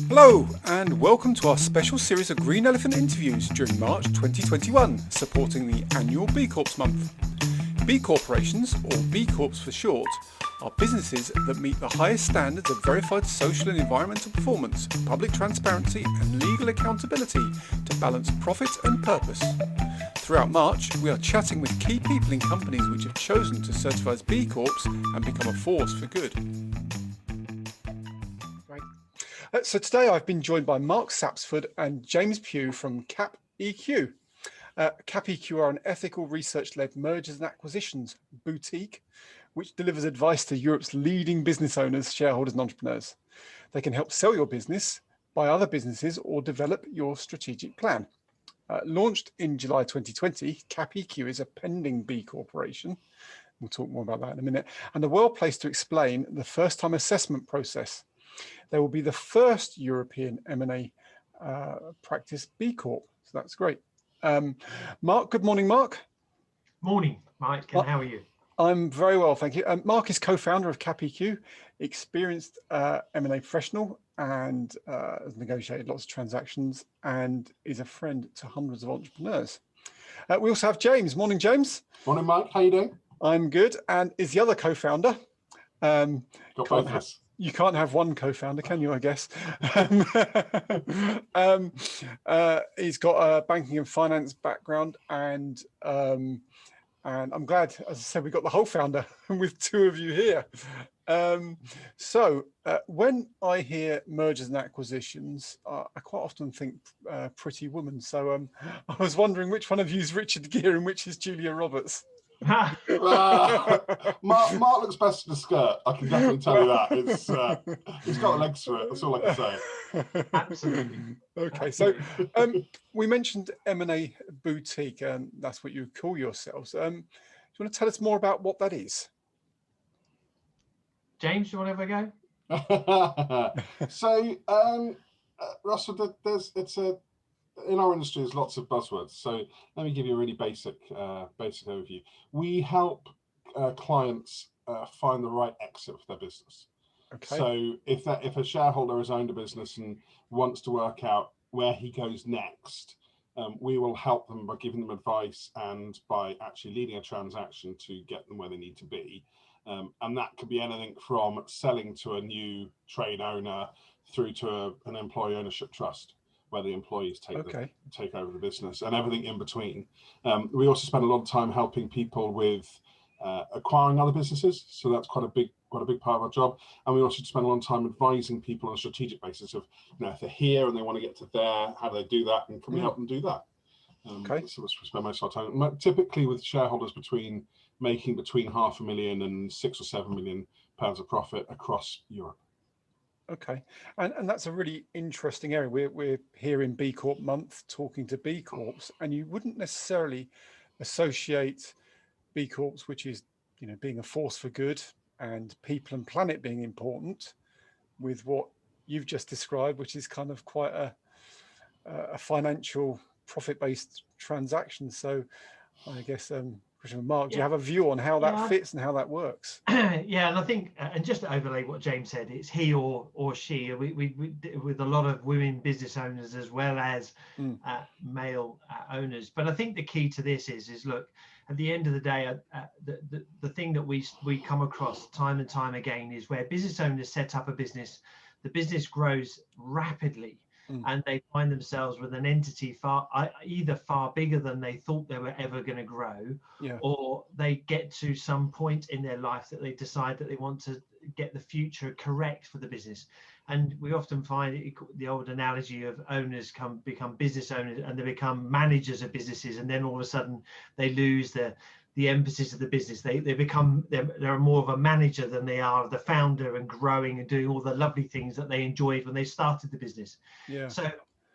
Hello and welcome to our special series of Green Elephant interviews during March 2021, supporting the annual B Corp Month. B Corporations, or B Corps for short, are businesses that meet the highest standards of verified social and environmental performance, public transparency and legal accountability to balance profit and purpose. Throughout March, we are chatting with key people in companies which have chosen to certify as B Corps and become a force for good. So today I've been joined by Mark Sapsford and James Pugh from CapEQ. CapEQ are an ethical research-led mergers and acquisitions boutique which delivers advice to Europe's leading business owners, shareholders and entrepreneurs. They can help sell your business, buy other businesses or develop your strategic plan. Launched in July 2020, CapEQ is a pending B corporation. We'll talk more about that in a minute. And they're well placed to explain the first-time assessment process. They will be the first European M&A practice B Corp. So that's great. Mark, good morning, Mark. Morning, Mike, and how are you? I'm very well, thank you. Mark is co-founder of CapEQ, experienced M&A professional, and has negotiated lots of transactions and is a friend to hundreds of entrepreneurs. We also have James. Morning, James. Morning, Mike. How you doing? I'm good, and is the other co-founder. Got both of us. You can't have one co-founder, can you, I guess? He's got a banking and finance background, and I'm glad, as I said, we got the whole founder with two of you here. So when I hear mergers and acquisitions, I quite often think Pretty Woman. So I was wondering which one of you is Richard Gere and which is Julia Roberts. Mark looks best in a skirt. I can definitely tell you that. It's got legs to it. That's all I can say. Absolutely. Okay, so we mentioned M&A boutique, and that's what you call yourselves. Do you want to tell us more about what that is? James, you want to have a go? So, Russell, in our industry, there's lots of buzzwords. So let me give you a really basic overview. We help clients find the right exit for their business. Okay. So if a shareholder has owned a business and wants to work out where he goes next, we will help them by giving them advice and by actually leading a transaction to get them where they need to be. And that could be anything from selling to a new trade owner through to an employee ownership trust, where the employees take over the business, and everything in between. We also spend a lot of time helping people with acquiring other businesses, so that's quite a big part of our job. And we also spend a lot of time advising people on a strategic basis of, if they're here and they want to get to there, how do they do that, and can we help them do that? So we spend most of our time, typically with shareholders making between £500,000 and £6 or £7 million of profit across Europe. Okay, and that's a really interesting area. We're here in B Corp Month talking to B Corps, and you wouldn't necessarily associate B Corps, which is being a force for good and people and planet being important, with what you've just described, which is kind of quite a financial profit-based transaction. So I guess Mark, do you have a view on how that fits and how that works? Yeah, and I think, and just to overlay what James said, it's he or she. We with a lot of women business owners as well as male owners. But I think the key to this is look, at the end of the day, the thing that we come across time and time again is where business owners set up a business, the business grows rapidly. And they find themselves with an entity either far bigger than they thought they were ever going to grow, or they get to some point in their life that they decide that they want to get the future correct for the business. And we often find the old analogy of owners become business owners and they become managers of businesses, and then all of a sudden they lose the emphasis of the business. They're more of a manager than they are the founder and growing and doing all the lovely things that they enjoyed when they started the business. Yeah. So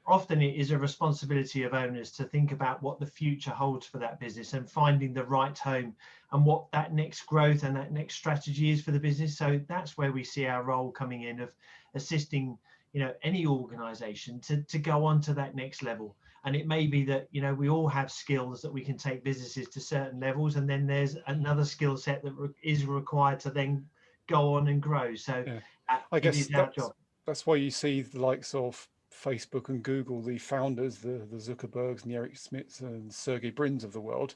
often it is a responsibility of owners to think about what the future holds for that business and finding the right home and what that next growth and that next strategy is for the business. So that's where we see our role coming in, of assisting any organization to go on to that next level. And it may be that, we all have skills that we can take businesses to certain levels. And then there's another skill set that is required to then go on and grow. So I guess our job. that's why you see the likes of Facebook and Google, the founders, the Zuckerbergs and the Eric Schmidts and Sergey Brins of the world,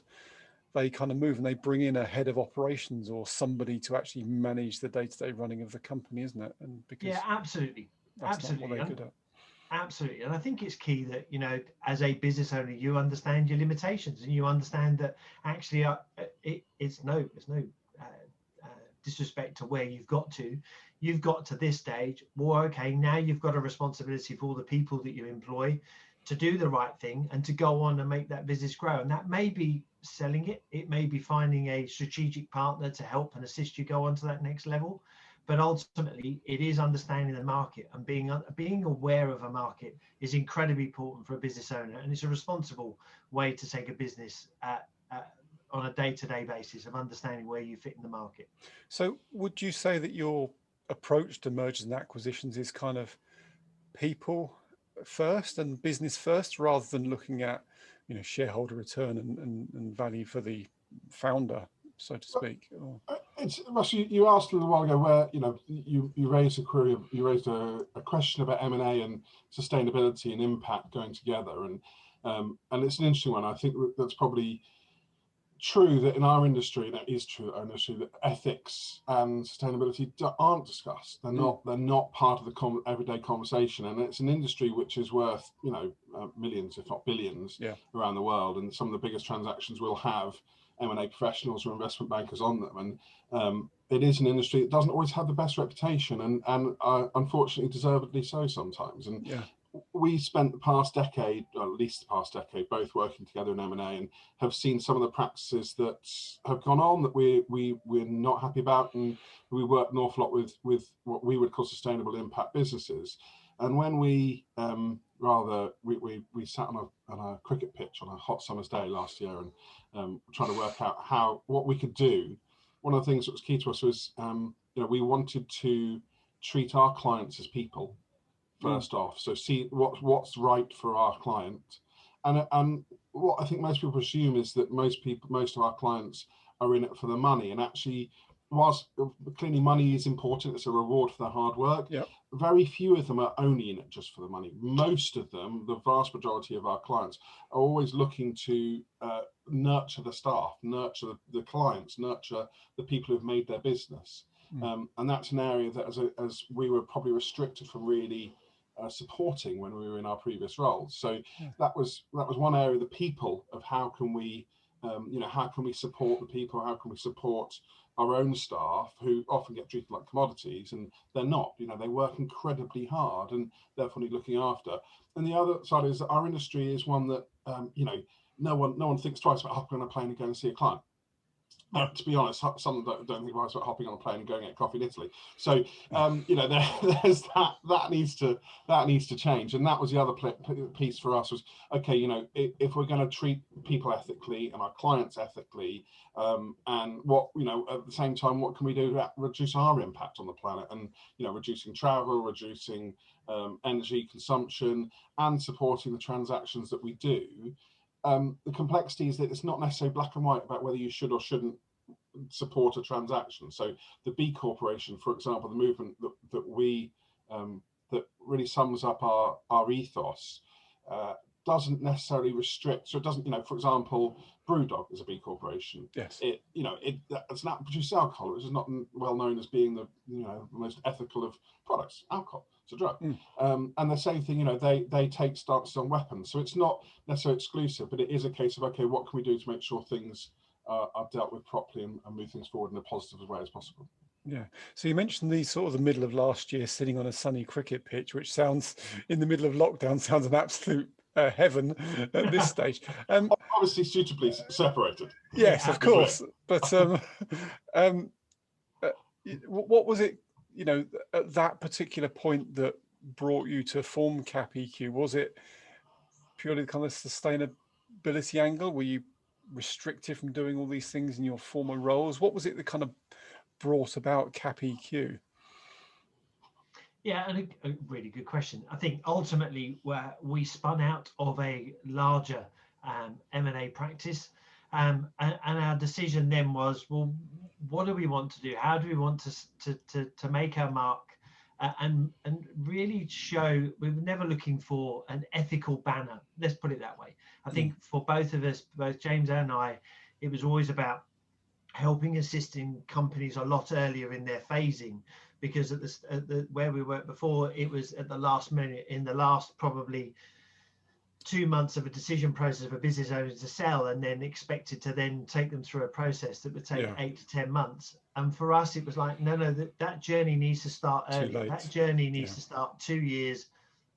they kind of move and they bring in a head of operations or somebody to actually manage the day-to-day running of the company, isn't it? And because Yeah, absolutely. that's not what they're good at. Absolutely. And I think it's key that, you know, as a business owner, you understand your limitations and you understand that actually it's no disrespect to where you've got to. You've got to this stage. Well, okay, now you've got a responsibility for all the people that you employ to do the right thing and to go on and make that business grow. And that may be selling it. It may be finding a strategic partner to help and assist you go on to that next level. But ultimately, it is understanding the market, and being aware of a market is incredibly important for a business owner. And it's a responsible way to take a business on a day-to-day basis of understanding where you fit in the market. So would you say that your approach to mergers and acquisitions is kind of people first and business first, rather than looking at, you know, shareholder return and value for the founder, so to speak? It's Russell, you asked a little while ago where, you know, you raised a query, you raised a question about M&A and sustainability and impact going together, and it's an interesting one. I think that's probably true that in our industry, that is true in our industry, that ethics and sustainability aren't discussed. They're not part of the everyday conversation, and it's an industry which is worth, you know, millions, if not billions, around the world. And some of the biggest transactions will have M&A professionals or investment bankers on them, and it is an industry that doesn't always have the best reputation, and unfortunately deservedly so sometimes. And we spent the past decade, or at least the past decade, both working together in M&A, and have seen some of the practices that have gone on that we're not happy about, and we work an awful lot with what we would call sustainable impact businesses. And when we sat on a cricket pitch on a hot summer's day last year, and trying to work out what we could do. One of the things that was key to us was, you know, we wanted to treat our clients as people first off. So see what's right for our client, and what I think most people assume is that most of our clients are in it for the money. And actually, whilst clearly money is important, it's a reward for their hard work. Very few of them are only in it just for the money. Most of them, the vast majority of our clients, are always looking to nurture the staff, nurture the clients, nurture the people who've made their business. And that's an area that as we were probably restricted from really supporting when we were in our previous roles. So that was one area, the people, of how can we how can we support the people, how can we support our own staff who often get treated like commodities, and they're not. You know, they work incredibly hard and therefore need looking after. And the other side is that our industry is one that you know, no one thinks twice about hopping on a plane and going to see a client. To be honest, some don't think twice about hopping on a plane and going to get coffee in Italy. So you know, there's that needs to change. And that was the other piece for us was, okay, you know, if we're going to treat people ethically and our clients ethically, and what, you know, at the same time, what can we do to reduce our impact on the planet? And, you know, reducing travel, reducing energy consumption, and supporting the transactions that we do. The complexity is that it's not necessarily black and white about whether you should or shouldn't support a transaction. So the B Corporation, for example, the movement that we that really sums up our ethos, doesn't necessarily restrict. So it doesn't, you know, for example, Brewdog is a B Corporation. Yes. It, you know, it's not produces alcohol, which is not well known as being the, you know, the most ethical of products. Alcohol, it's a drug. And the same thing, you know, they take stances on weapons. So it's not necessarily exclusive, but it is a case of, okay, what can we do to make sure things are dealt with properly and move things forward in a positive way as possible. Yeah. So you mentioned the sort of the middle of last year sitting on a sunny cricket pitch, which sounds, in the middle of lockdown, sounds an absolute heaven at this stage. Obviously suitably separated. Yes, of course. But what was it, you know, at that particular point that brought you to form CapEQ? Was it purely the kind of sustainability angle? Were you restricted from doing all these things in your former roles? What was it that kind of brought about CapEQ? Yeah, and a really good question. I think ultimately we spun out of a larger M&A practice, and our decision then was, well, what do we want to do? How do we want to make our mark and really show we were never looking for an ethical banner. Let's put it that way. I think for both of us, both James and I, it was always about helping assisting companies a lot earlier in their phasing, because at where we worked before, it was at the last minute, in the last probably 2 months of a decision process of a business owner to sell, and then expected to then take them through a process that would take 8 to 10 months. And for us, it was like, no, that journey needs to start early. That journey needs to start 2 years,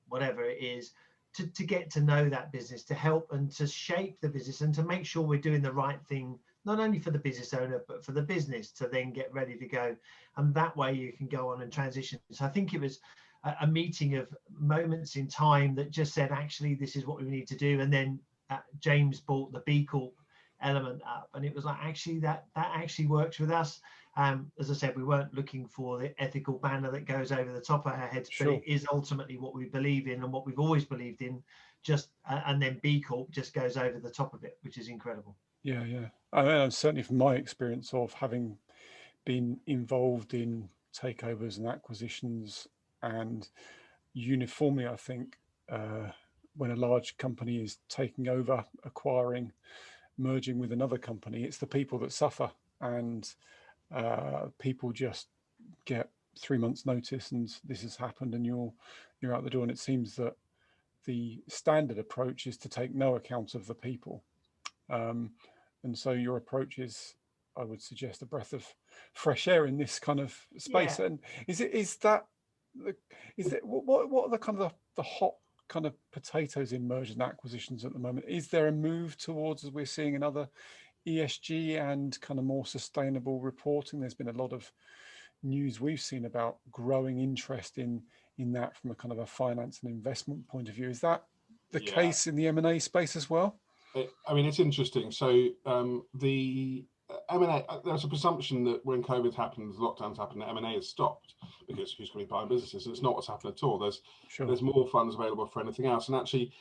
whatever it is, to get to know that business, to help and to shape the business, and to make sure we're doing the right thing, not only for the business owner, but for the business to then get ready to go. And that way you can go on and transition. So I think it was a meeting of moments in time that just said, actually, this is what we need to do. And then James brought the B Corp element up, and it was like, actually, that actually works with us. As I said, we weren't looking for the ethical banner that goes over the top of our heads, but it is ultimately what we believe in and what we've always believed in. Just and then B Corp just goes over the top of it, which is incredible. Yeah. I mean, certainly from my experience of having been involved in takeovers and acquisitions, and uniformly, I think when a large company is taking over, acquiring, merging with another company, it's the people that suffer, and people just get 3 months notice and this has happened and you're out the door. And it seems that the standard approach is to take no account of the people. And so your approach is, I would suggest, a breath of fresh air in this kind of space. And what are the kind of the hot kind of potatoes in mergers and acquisitions at the moment? Is there a move towards, as we're seeing in other ESG and kind of more sustainable reporting? There's been a lot of news we've seen about growing interest in that from a kind of a finance and investment point of view. Is that the case in the M&A space as well? I mean, it's interesting. So the M&A, there's a presumption that when COVID happened, lockdowns happened, that M&A has stopped because who's going to be buying businesses? It's not what's happened at all. There's more funds available for anything else. And actually,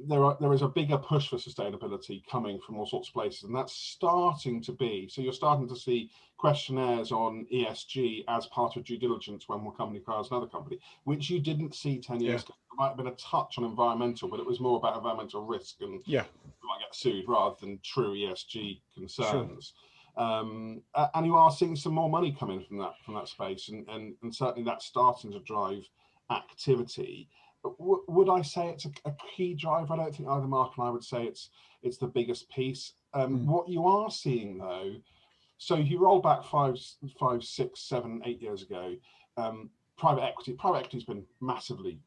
there is a bigger push for sustainability coming from all sorts of places, and that's starting to be. So you're starting to see questionnaires on ESG as part of due diligence when one company acquires another company, which you didn't see 10 years ago. There might have been a touch on environmental, but it was more about environmental risk and you might get sued rather than true ESG concerns. And you are seeing some more money coming from that space, and certainly that's starting to drive activity. Would I say it's a key driver? I don't think either Mark and I would say it's the biggest piece. What you are seeing though, so you roll back 5, 6, 7, 8 years ago, private equity has been massively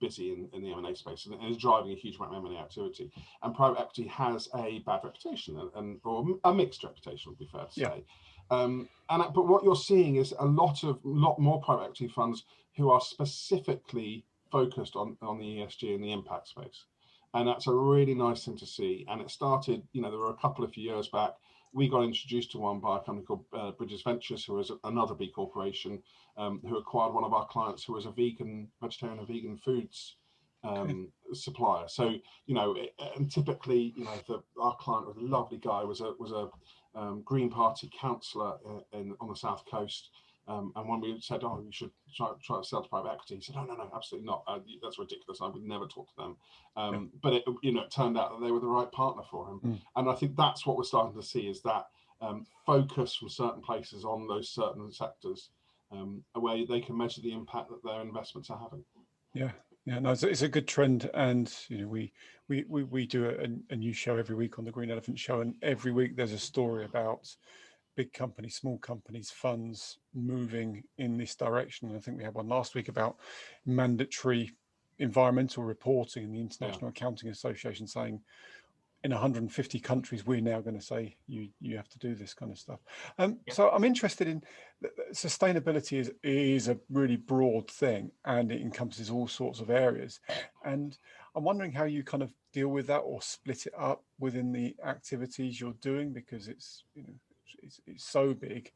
busy in the M&A space and is driving a huge amount of M&A activity. And private equity has a bad reputation or a mixed reputation, would be fair to say. But what you're seeing is a lot more private equity funds who are specifically focused on the ESG and the impact space, and that's a really nice thing to see. And it started, there were a couple of years back, we got introduced to one by a company called Bridges Ventures, who is another B corporation, who acquired one of our clients who was a vegetarian and vegan foods supplier. So and typically our client was a lovely guy, was a Green Party councillor on the South Coast. And when we said, we should try to sell to private equity, he said, no, absolutely not. That's ridiculous. I would never talk to them. But it turned out that they were the right partner for him. And I think that's what we're starting to see, is that focus from certain places on those certain sectors, where they can measure the impact that their investments are having. No, it's a good trend. And we do a new show every week on the Green Elephant Show, and every week there's a story about big companies, small companies, funds moving in this direction. And I think we had one last week about mandatory environmental reporting, and the International Accounting Association saying in 150 countries, we're now going to say you have to do this kind of stuff. So I'm interested in sustainability is a really broad thing, and it encompasses all sorts of areas. And I'm wondering how you kind of deal with that or split it up within the activities you're doing, because it's so big.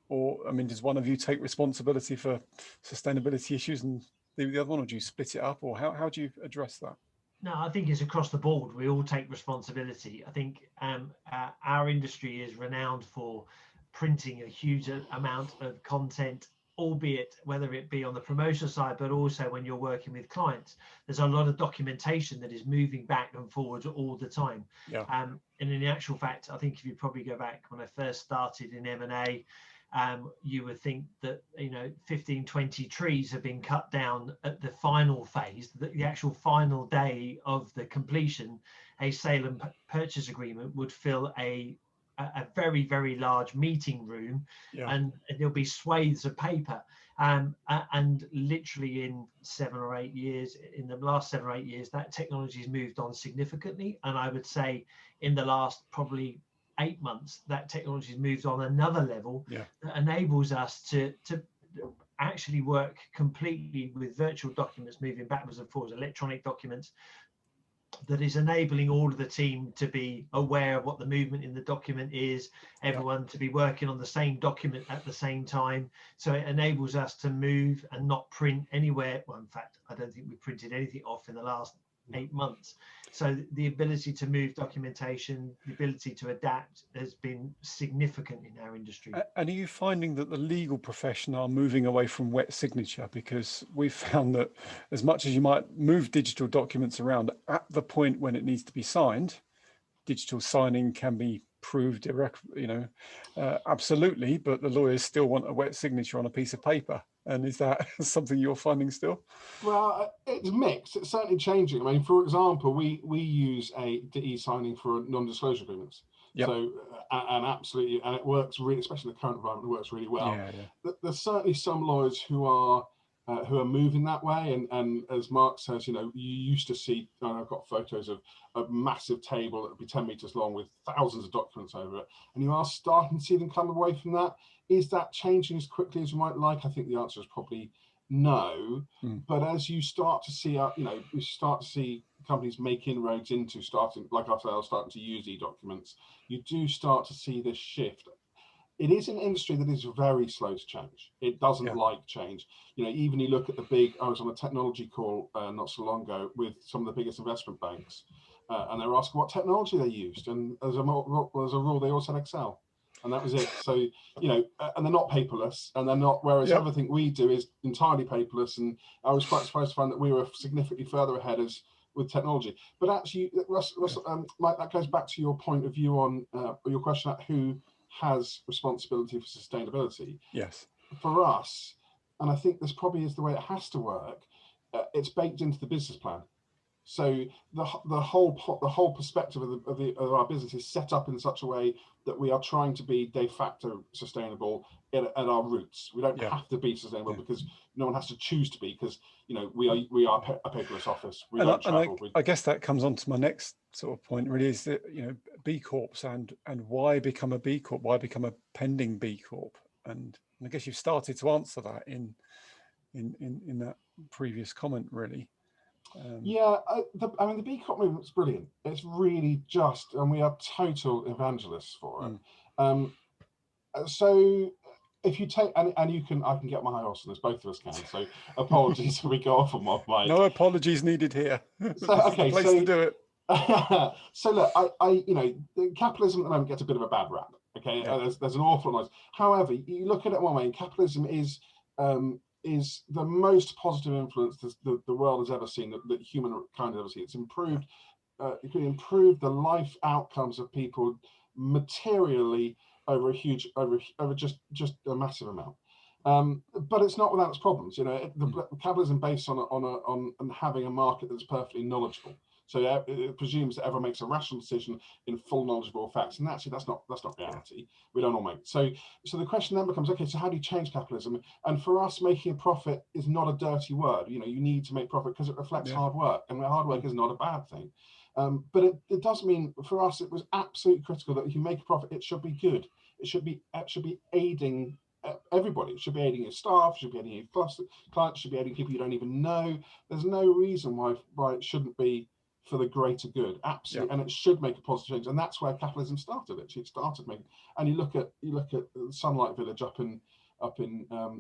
Or, I mean, does one of you take responsibility for sustainability issues and the other one, or do you split it up, or how do you address that? No, I think it's across the board. We all take responsibility. I think our industry is renowned for printing a huge amount of content albeit whether it be on the promotional side, but also when you're working with clients, there's a lot of documentation that is moving back and forward all the time. Yeah. And in actual fact, I think if you probably go back when I first started in M&A, you would think that 15, 20 trees have been cut down at the final phase, the actual final day of the completion. A sale and purchase agreement would fill a very, very large meeting room, and there'll be swathes of paper. And literally in the last 7 or 8 years, that technology has moved on significantly. And I would say in the last probably 8 months, that technology has moved on another level that enables us to actually work completely with virtual documents moving backwards and forwards, electronic documents, that is enabling all of the team to be aware of what the movement in the document is, everyone to be working on the same document at the same time. So it enables us to move and not print anywhere. Well, in fact, I don't think we printed anything off in the last 8 months. So the ability to move documentation, the ability to adapt has been significant in our industry. And are you finding that the legal profession are moving away from wet signature? Because we've found that as much as you might move digital documents around, at the point when it needs to be signed, digital signing can be proved, absolutely, but the lawyers still want a wet signature on a piece of paper. And is that something you're finding still? Well, it's mixed. It's certainly changing. I mean, for example, we use a e-signing for non-disclosure agreements. Yep. So, and absolutely, and it works really, especially in the current environment, it works really well. There's certainly some lawyers who are moving that way, and as Mark says, you used to see, I've got photos of a massive table that would be 10 meters long with thousands of documents over it, and you are starting to see them come away from that. Is that changing as quickly as you might like? I think the answer is probably no. But as you start to see, you start to see companies make inroads into like ourselves, starting to use e-documents, you do start to see this shift. It is an industry that is very slow to change. It doesn't like change. Even you look at I was on a technology call not so long ago with some of the biggest investment banks, and they were asking what technology they used, and as a rule, they all said Excel. And that was it. So, and they're not paperless, and they're not, whereas everything we do is entirely paperless. And I was quite surprised to find that we were significantly further ahead with technology. But actually, Mike, that goes back to your point of view on your question about who has responsibility for sustainability. Yes. For us, and I think this probably is the way it has to work, it's baked into the business plan. So the whole perspective of our business is set up in such a way that we are trying to be de facto sustainable at our roots. We don't have to be sustainable because no one has to choose to be, because we are a paperless office. We don't travel. I guess that comes on to my next sort of point. Really, is that B Corps and why become a B Corp? Why become a pending B Corp? And I guess you've started to answer that in that previous comment, really. The B Corp movement's brilliant. It's really just, and we are total evangelists for it. So if you take, and I can get my horse on this, both of us can. So apologies if we go off on one mic. No apologies needed here. So okay, place to do it. So look, capitalism at the moment gets a bit of a bad rap. Okay, there's an awful lot of noise. However, you look at it one way, and capitalism is the most positive influence the world has ever seen, that humankind has ever seen. It's improved, it can improve the life outcomes of people materially over just a massive amount. But it's not without its problems. The capitalism based on having a market that's perfectly knowledgeable. So it presumes that everyone makes a rational decision in full knowledgeable facts, and actually that's not reality. We don't all make it. So the question then becomes, okay, so how do you change capitalism? And for us, making a profit is not a dirty word. You need to make profit because it reflects hard work, and hard work is not a bad thing. But it does mean, for us, it was absolutely critical that if you make a profit, it should be good. It should be aiding everybody. It should be aiding your staff, it should be aiding your clients, it should be aiding people you don't even know. There's no reason why it shouldn't be for the greater good, absolutely, and it should make a positive change, and that's where capitalism started. It started making, and you look at the Sunlight Village up in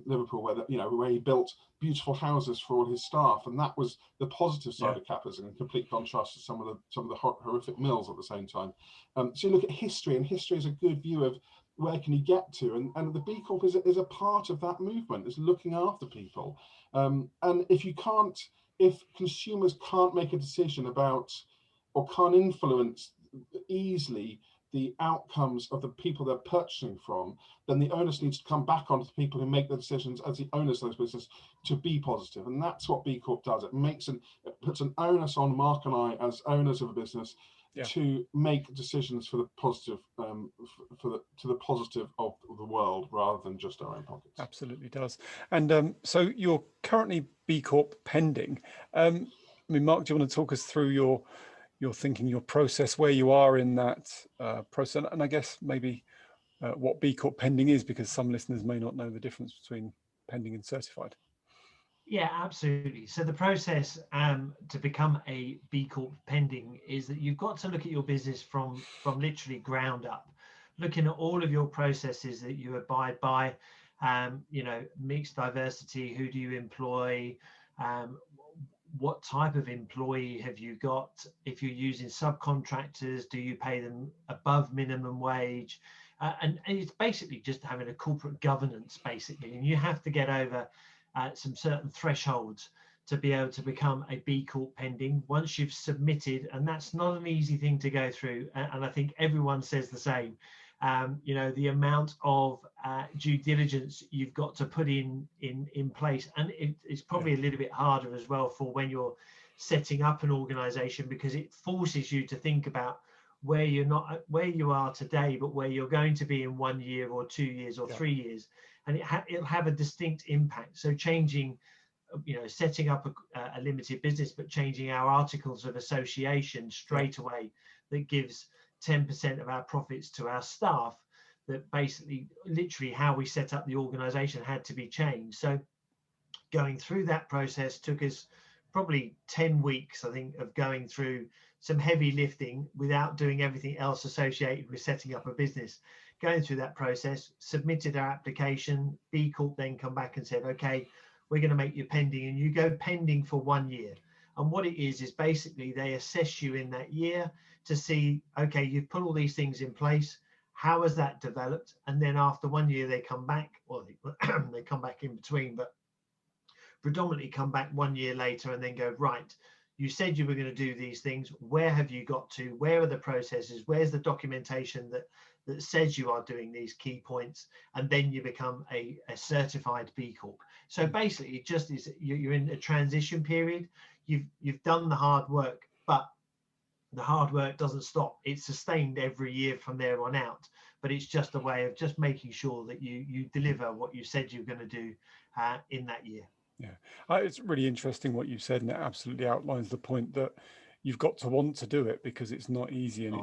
Liverpool, where he built beautiful houses for all his staff, and that was the positive side of capitalism, in complete contrast to some of the horrific mills at the same time. So you look at history, and history is a good view of where can you get to? And the B Corp is a part of that movement. It's looking after people. And if consumers can't make a decision about, or can't influence easily the outcomes of the people they're purchasing from, then the onus needs to come back onto the people who make the decisions as the owners of those businesses to be positive. And that's what B Corp does. It puts an onus on Mark and I as owners of a business to make decisions for the positive, to the positive of the world, rather than just our own pockets. Absolutely does. And so you're currently B Corp pending. I mean, Mark, do you want to talk us through your thinking, your process, where you are in that process, and I guess maybe what B Corp pending is, because some listeners may not know the difference between pending and certified. Yeah, absolutely. So the process to become a B Corp pending is that you've got to look at your business from literally ground up, looking at all of your processes that you abide by, mixed diversity, who do you employ, what type of employee have you got? If you're using subcontractors, do you pay them above minimum wage? And it's basically just having a corporate governance, basically. And you have to get over some certain thresholds to be able to become a B Corp pending once you've submitted. And that's not an easy thing to go through. And I think everyone says the same. The amount of due diligence you've got to put in place, and it's probably a little bit harder as well for when you're setting up an organization, because it forces you to think about where you are today, but where you're going to be in 1 year or 2 years or 3 years, and it'll have a distinct impact. So changing, setting up a limited business, but changing our articles of association straight away, that gives 10% of our profits to our staff, that basically literally how we set up the organization had to be changed. So going through that process took us probably 10 weeks, I think, of going through some heavy lifting without doing everything else associated with setting up a business. Going through that process, submitted our application, B Corp then come back and said, okay, we're going to make you pending, and you go pending for 1 year. And what it is basically they assess you in that year to see, okay, you've put all these things in place, how has that developed? And then after 1 year, they come back, or they come back in between, but predominantly come back 1 year later and then go, right, you said you were going to do these things. Where have you got to? Where are the processes? Where's the documentation that says you are doing these key points? And then you become a certified B Corp. So basically, it just is, you're in a transition period. You've done the hard work, but the hard work doesn't stop. It's sustained every year from there on out. But it's just a way of just making sure that you deliver what you said you're going to do in that year. Yeah, it's really interesting what you said, and it absolutely outlines the point that you've got to want to do it, because it's not easy, and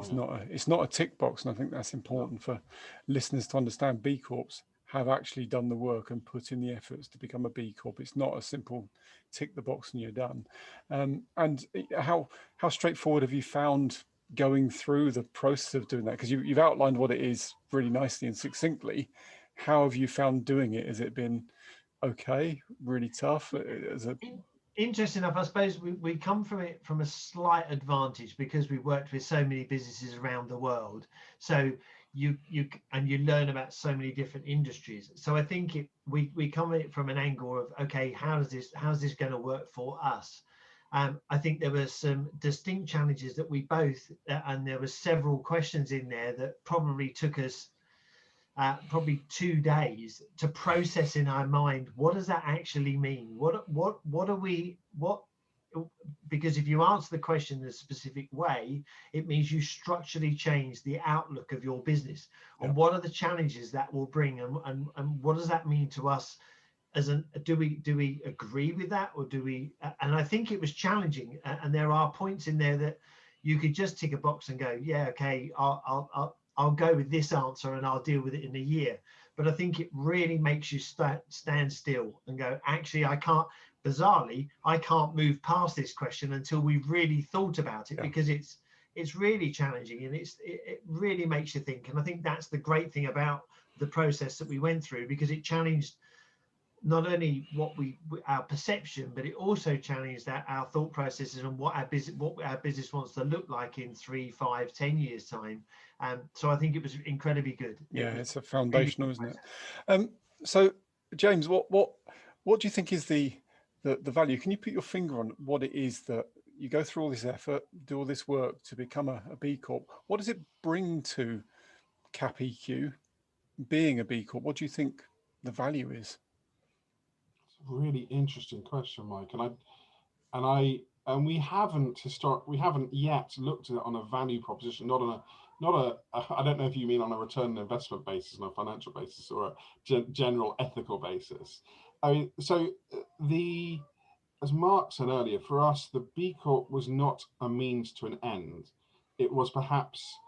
it's not a tick box. And I think that's important for listeners to understand. B Corps have actually done the work and put in the efforts to become a B Corp. It's not a simple tick the box and you're done. And how straightforward have you found going through the process of doing that? Because you've outlined what it is really nicely and succinctly. How have you found doing it? Has it been okay, really tough? Interesting enough, I suppose we come from it from a slight advantage, because we've worked with so many businesses around the world. So you learn about so many different industries. So I think we come at it from an angle of, okay, how's this going to work for us? I think there were some distinct challenges that we both, and there were several questions in there that probably took us probably 2 days to process in our mind. What does that actually mean? Because if you answer the question in a specific way, it means you structurally change the outlook of your business. And what are the challenges that will bring, and what does that mean to us? Do we agree with that, or do we? And I think it was challenging, and there are points in there that you could just tick a box and go, yeah, okay, I'll go with this answer and I'll deal with it in a year. But I think it really makes you stand still and go, actually, bizarrely, I can't move past this question until we've really thought about it, because it's really challenging, and it really makes you think. And I think that's the great thing about the process that we went through, because it challenged not only our perception, but it also challenged our thought processes and what our business wants to look like in 3, 5, 10 years time. So I think it was incredibly good. Yeah, it's a foundational, isn't it? So James, what do you think is the value? Can you put your finger on what it is that you go through all this effort, do all this work to become a B Corp? What does it bring to CapEQ being a B Corp? What do you think the value is? Really interesting question, Mike. And we haven't yet looked at it on a value proposition, not a I don't know if you mean on a return on investment basis, on a financial basis, or a general ethical basis. I mean, so as Mark said earlier, for us, the B Corp was not a means to an end. It was perhaps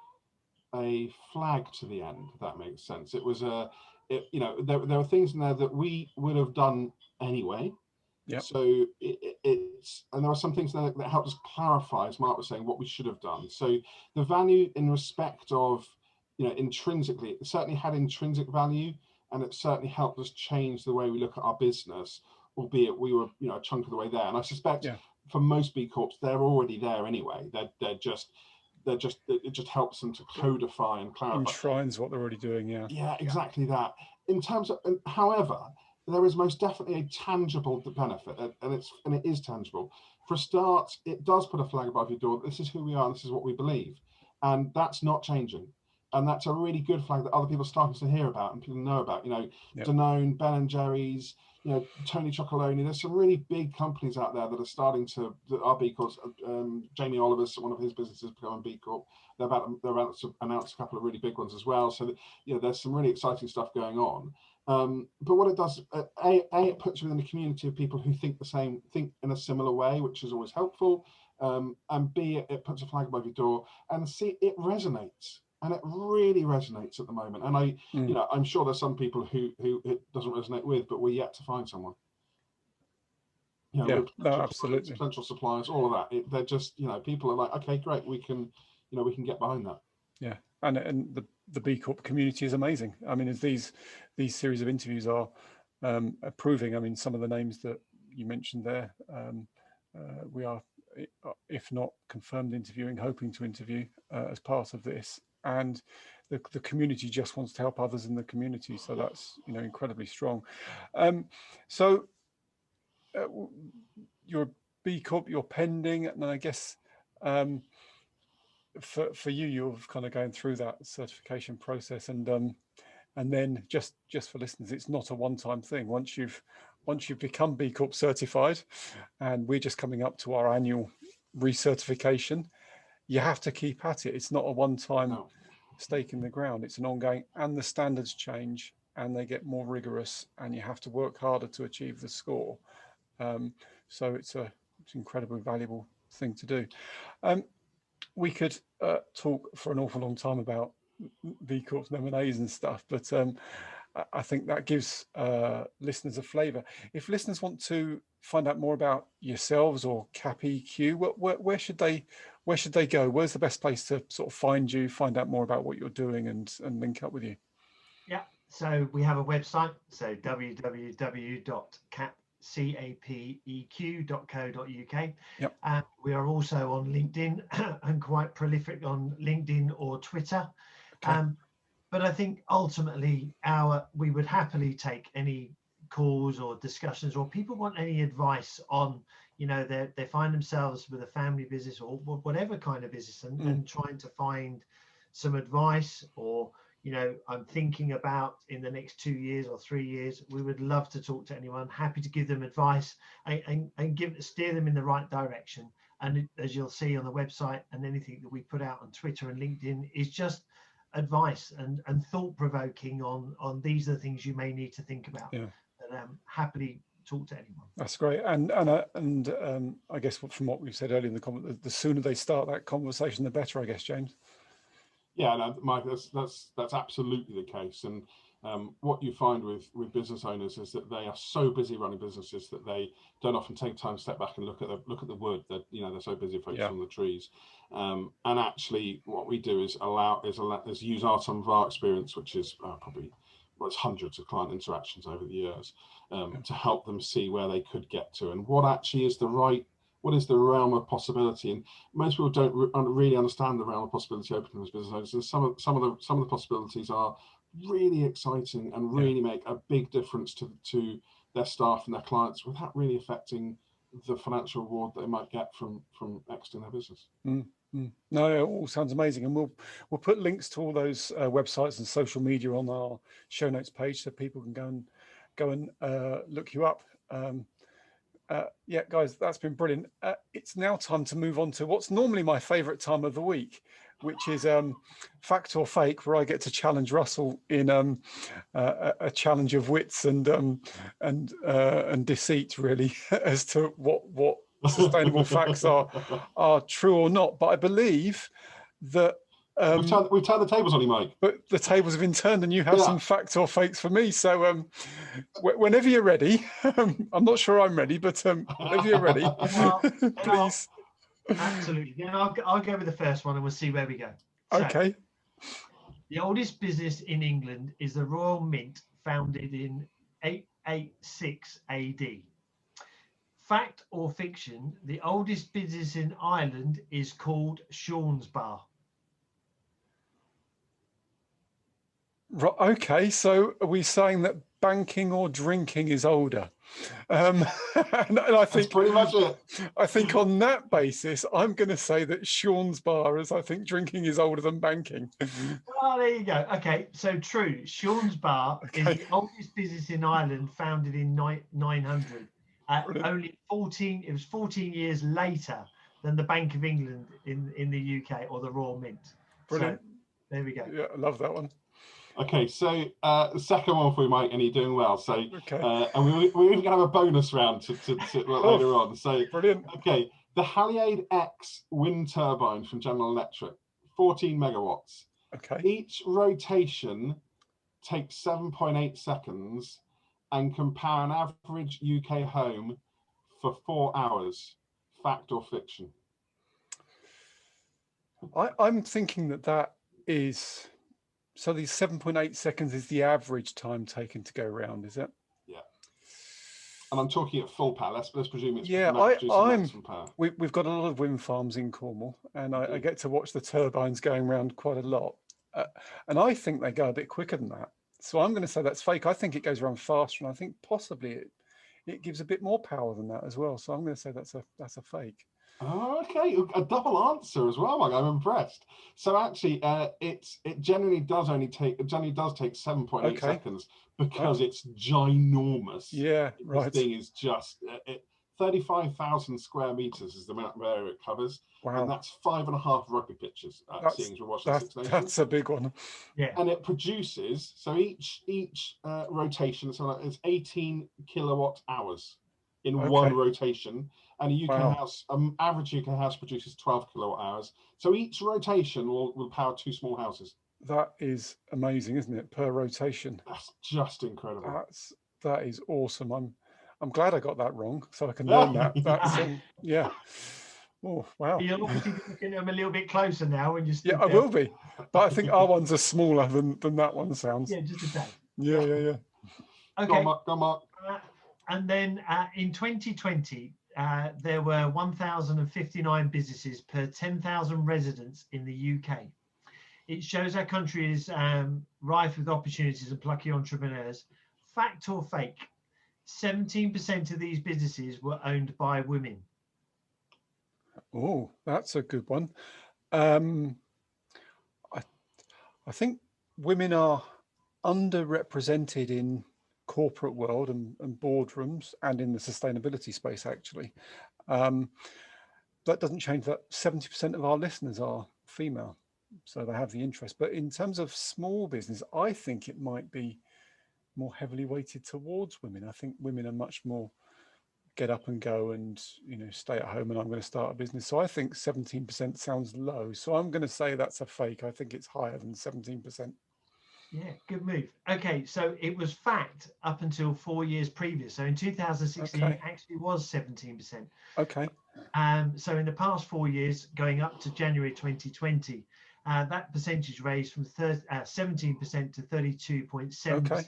a flag to the end, if that makes sense. It was there were things in there that we would have done anyway. Yeah. So and there are some things that helped us clarify, as Mark was saying, what we should have done. So the value in respect of, intrinsically, it certainly had intrinsic value, and it certainly helped us change the way we look at our business, albeit we were, a chunk of the way there. And I suspect for most B Corps, they're already there anyway. It just helps them to codify and clarify. Enshrines what they're already doing. Yeah, exactly that. In terms of, however, there is most definitely a tangible benefit, and it is tangible. For a start, it does put a flag above your door. This is who we are, and this is what we believe, and that's not changing. And that's a really good flag that other people are starting to hear about and people know about. Danone, Ben and Jerry's, Tony Chocolonely. There's some really big companies out there that are starting to, that are B Corps. Jamie Oliver's, one of his businesses, becoming B Corp. They're about to announce a couple of really big ones as well. So there's some really exciting stuff going on. But what it does, it puts you within a community of people who think in a similar way, which is always helpful. And B, it puts a flag above your door, and C, it resonates. And it really resonates at the moment. And I'm sure there's some people who it doesn't resonate with, but we're yet to find someone. Absolutely. Potential suppliers, all of that. They're just, people are like, okay, great, we can get behind that. Yeah, and the B Corp community is amazing. I mean, as these series of interviews are proving, I mean, some of the names that you mentioned there, we are, if not confirmed interviewing, hoping to interview as part of this. And the community just wants to help others in the community, so that's incredibly strong. So you're B Corp, you're pending, and I guess for you're kind of going through that certification process, and then just for listeners, it's not a one-time thing. Once you've become B Corp certified, and we're just coming up to our annual recertification, you have to keep at it. It's not a one-time stake in the ground. It's an ongoing, and the standards change and they get more rigorous, and you have to work harder to achieve the score. So it's an incredibly valuable thing to do. We could talk for an awful long time about B Corps and M&As and stuff, but I think that gives listeners a flavour. If listeners want to find out more about yourselves or CapEQ, where should they go? Where's the best place to sort of find you, find out more about what you're doing, and link up with you? Yeah, so we have a website, so www.capeq.co.uk. Yep. We are also on LinkedIn and quite prolific on LinkedIn or Twitter. Okay. But I think ultimately we would happily take any calls or discussions, or people want any advice on, they find themselves with a family business or whatever kind of business, and trying to find some advice, or I'm thinking about in the next 2 years or 3 years. We would love to talk to anyone, happy to give them advice and steer them in the right direction. And as you'll see on the website, and anything that we put out on Twitter and LinkedIn is just advice and thought-provoking on these are the things you may need to think about. Yeah. And happily talk to anyone. That's great. And I guess from what we've said earlier in the comment, the sooner they start that conversation, the better, I guess, James. Yeah, no, Mike, that's absolutely the case. And what you find with business owners is that they are so busy running businesses that they don't often take time to step back and look at the wood. That they're so busy focusing on the trees. And actually, what we do is use some of our experience, which is probably well, it's hundreds of client interactions over the years, to help them see where they could get to and what actually is what is the realm of possibility. And most people don't really understand the realm of possibility open as business owners. And some of the possibilities are really exciting and really make a big difference to their staff and their clients without really affecting the financial reward they might get from exiting their business. No, it all sounds amazing, and we'll put links to all those websites and social media on our show notes page so people can go and look you up. Yeah, guys, that's been brilliant. It's now time to move on to what's normally my favorite time of the week, which is fact or fake, where I get to challenge Russell in a challenge of wits and deceit, really, as to what sustainable facts are true or not. But I believe that we've turned the tables on you, Mike. But the tables have been turned, and you have some facts or fakes for me. So whenever you're ready, I'm not sure I'm ready, but whenever you're ready, please. Absolutely. Then I'll go with the first one, and we'll see where we go. So, okay. The oldest business in England is the Royal Mint, founded in 886 AD. Fact or fiction? The oldest business in Ireland is called Sean's Bar. Right, okay, so are we saying that banking or drinking is older? And I think that's pretty much it. I think on that basis, I'm going to say that Sean's Bar, as I think drinking is older than banking. Well, there you go. Okay, so true. Sean's Bar is the oldest business in Ireland, founded in 900. Only 14. It was 14 years later than the Bank of England in the UK, or the Royal Mint. Brilliant. So there we go. Yeah, I love that one. Okay, so the second one for you, Mike, and you're doing well. So, and we're even going to have a bonus round to later on. So, brilliant. Okay, the Haliade X wind turbine from General Electric, 14 megawatts. Okay. Each rotation takes 7.8 seconds and can power an average UK home for 4 hours. Fact or fiction? I'm thinking that is. So these 7.8 seconds is the average time taken to go around, is it? Yeah. And I'm talking at full power. Let's presume it's maximum power. We've got a lot of wind farms in Cornwall, and I get to watch the turbines going around quite a lot. And I think they go a bit quicker than that. So I'm going to say that's fake. I think it goes around faster, and I think possibly it gives a bit more power than that as well. So I'm going to say that's a fake. Oh, okay, a double answer as well, Mike. I'm impressed. So actually, it generally does take 7.8 seconds because it's ginormous. Yeah, right. This thing is just 35,000 square meters is the amount of area it covers. Wow. And that's 5.5 rugby pitches. Seeing as we're watching Six Nations. That's a big one. Yeah. And it produces, so each rotation is 18 kilowatt hours in one rotation. And a UK house, average UK house produces 12 kilowatt hours. So each rotation will power 2 small houses. That is amazing, isn't it? Per rotation. That's just incredible. That is awesome. I'm glad I got that wrong, so I can learn that. That's yeah. Oh wow. You're obviously looking at them a little bit closer now when you. Yeah, I will be, but I think our ones are smaller than that one sounds. Yeah, just a tad. Yeah. Okay. Go on, Mark. And then in 2020. There were 1,059 businesses per 10,000 residents in the UK. It shows our country is rife with opportunities and plucky entrepreneurs. Fact or fake? 17% of these businesses were owned by women. Oh, that's a good one. I think women are underrepresented in corporate world and boardrooms and in the sustainability space, actually. That doesn't change that 70% of our listeners are female, so they have the interest. But in terms of small business, I think it might be more heavily weighted towards women. I think women are much more get up and go and stay at home and I'm going to start a business. So I think 17% sounds low. So I'm going to say that's a fake. I think it's higher than 17%. Yeah, good move. Okay, so it was fact up until 4 years previous. So in 2016, it actually was 17%. Okay. So in the past 4 years, going up to January 2020, that percentage raised from 17% to 32.7%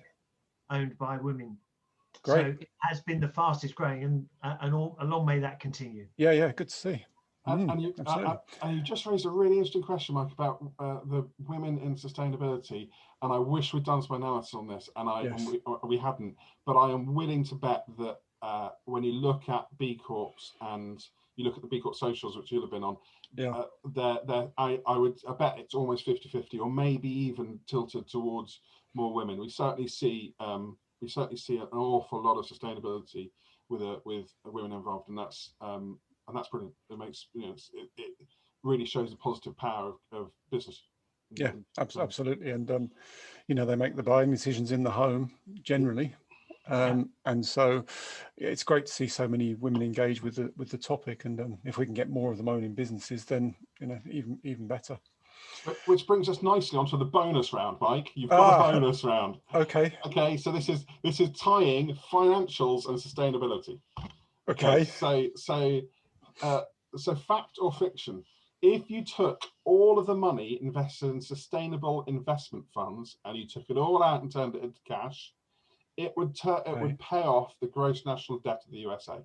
owned by women. Great. So it has been the fastest growing, and long may that continue. Yeah, good to see. And you just raised a really interesting question, Mike, about the women in sustainability. And I wish we'd done some analysis on this, and we hadn't. But I am willing to bet that when you look at B Corps and you look at the B Corp socials, which you'll have been on, I bet it's almost 50-50, or maybe even tilted towards more women. We certainly see an awful lot of sustainability with women involved, and that's brilliant. It makes it really shows the positive power of business. Yeah, absolutely. And they make the buying decisions in the home generally, and so it's great to see so many women engage with the topic. And if we can get more of them owning businesses, then even better. Which brings us nicely onto the bonus round, Mike. You've got a bonus round. Okay. So this is tying financials and sustainability. Okay. So fact or fiction? If you took all of the money invested in sustainable investment funds and you took it all out and turned it into cash, it would pay off the gross national debt of the USA.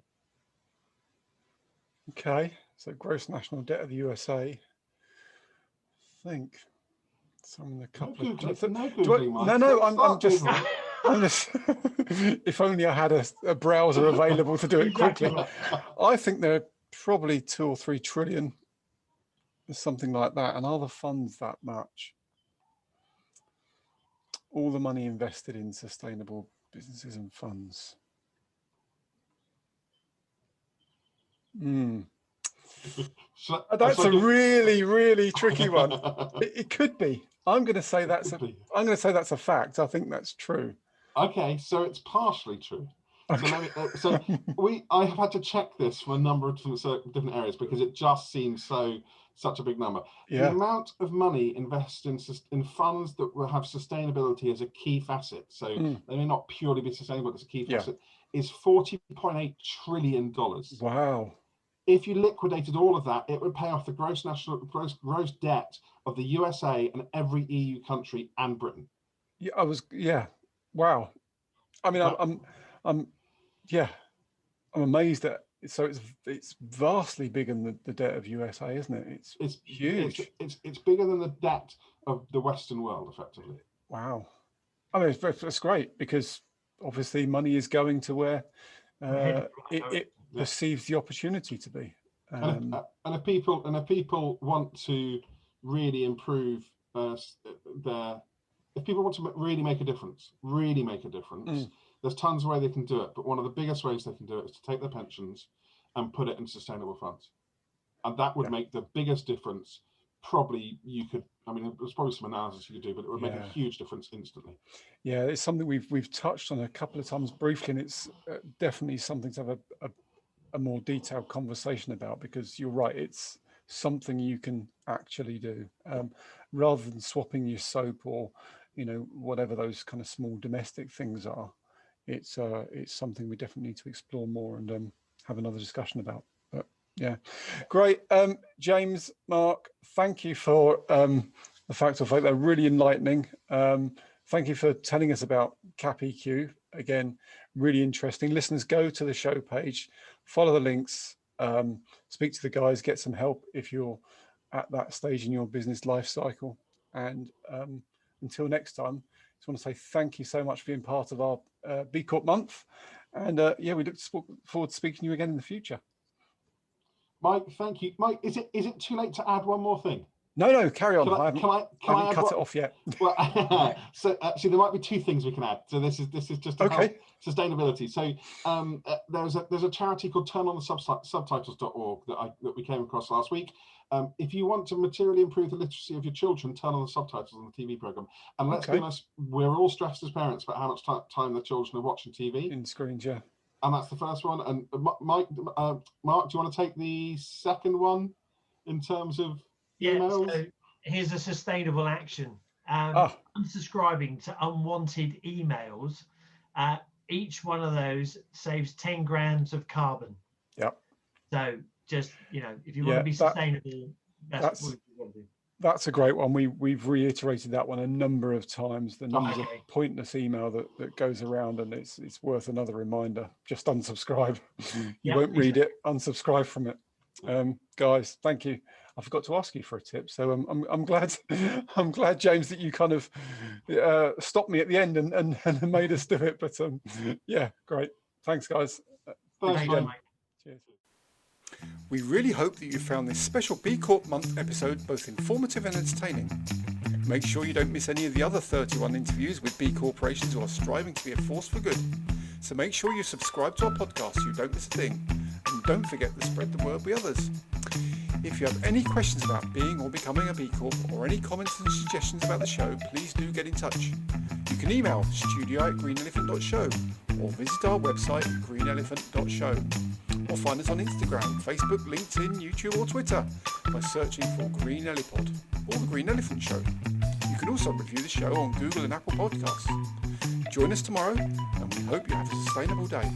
Okay, so gross national debt of the USA. I think some of the couple I'm just if only I had a browser available to do it quickly. I think there are probably 2 or 3 trillion, something like that. And are the funds that much? All the money invested in sustainable businesses and funds. That's a really tricky one. It could be. I'm going to say that's a fact. I think that's true. Okay, so it's partially true. Okay. I have had to check this from a number of different areas because it just seems such a big number. The amount of money invested in funds that will have sustainability as a key facet, so they may not purely be sustainable, but it's a key facet, is $40.8 trillion. Wow. If you liquidated all of that, it would pay off the gross debt of the USA and every EU country and Britain. Wow. I mean, I'm amazed at. So it's vastly bigger than the debt of USA, isn't it? It's huge. It's bigger than the debt of the Western world, effectively. Wow. I mean, it's great because obviously money is going to where it perceives the opportunity to be. And if people want to really improve if people want to really make a difference, there's tons of ways they can do it. But one of the biggest ways they can do it is to take their pensions and put it in sustainable funds. And that would make the biggest difference. Probably there's probably some analysis you could do, but it would make a huge difference instantly. Yeah, it's something we've touched on a couple of times briefly, and it's definitely something to have a more detailed conversation about, because you're right, it's something you can actually do rather than swapping your soap or whatever those kind of small domestic things are. It's something we definitely need to explore more and have another discussion about. But yeah, great. James, Mark, thank you for the facts of faith. They're really enlightening. Thank you for telling us about CapEQ. Again, really interesting. Listeners, go to the show page, follow the links, speak to the guys, get some help if you're at that stage in your business life cycle. And until next time, I just want to say thank you so much for being part of our B Corp Month. And we look forward to speaking to you again in the future. Mike, thank you. Mike, is it too late to add one more thing? No, carry on. I haven't cut it off yet. Well, so actually, there might be 2 things we can add. So this is just to help sustainability. So there's a charity called turnonthesubtitles.org that we came across last week. If you want to materially improve the literacy of your children, turn on the subtitles on the TV program. And let's be honest, we're all stressed as parents about how much time the children are watching TV. In screens, yeah. And that's the first one. And Mark, do you want to take the second one in terms of emails? So here's a sustainable action. Unsubscribing to unwanted emails. Each one of those saves 10 grams of carbon. Yep. So just, if you want to be sustainable, that's what you want to do. That's a great one. We've reiterated that one a number of times. The numbers of Okay. pointless email that goes around, and it's worth another reminder. Just unsubscribe. You Yeah, won't read it. Unsubscribe from it. Guys, thank you. I forgot to ask you for a tip, so I'm glad I'm glad, James, that you kind of stopped me at the end and made us do it. But yeah, great. Thanks, guys. Thanks, Thanks, Mike. Mike. Cheers. We really hope that you found this special B Corp Month episode both informative and entertaining. Make sure you don't miss any of the other 31 interviews with B corporations who are striving to be a force for good. So make sure you subscribe to our podcast so you don't miss a thing. And don't forget to spread the word with others. If you have any questions about being or becoming a B Corp, or any comments and suggestions about the show, please do get in touch. You can email studio@greenelephant.show or visit our website greenelephant.show, or find us on Instagram, Facebook, LinkedIn, YouTube or Twitter by searching for Green Elipod or The Green Elephant Show. You can also review the show on Google and Apple Podcasts. Join us tomorrow, and we hope you have a sustainable day.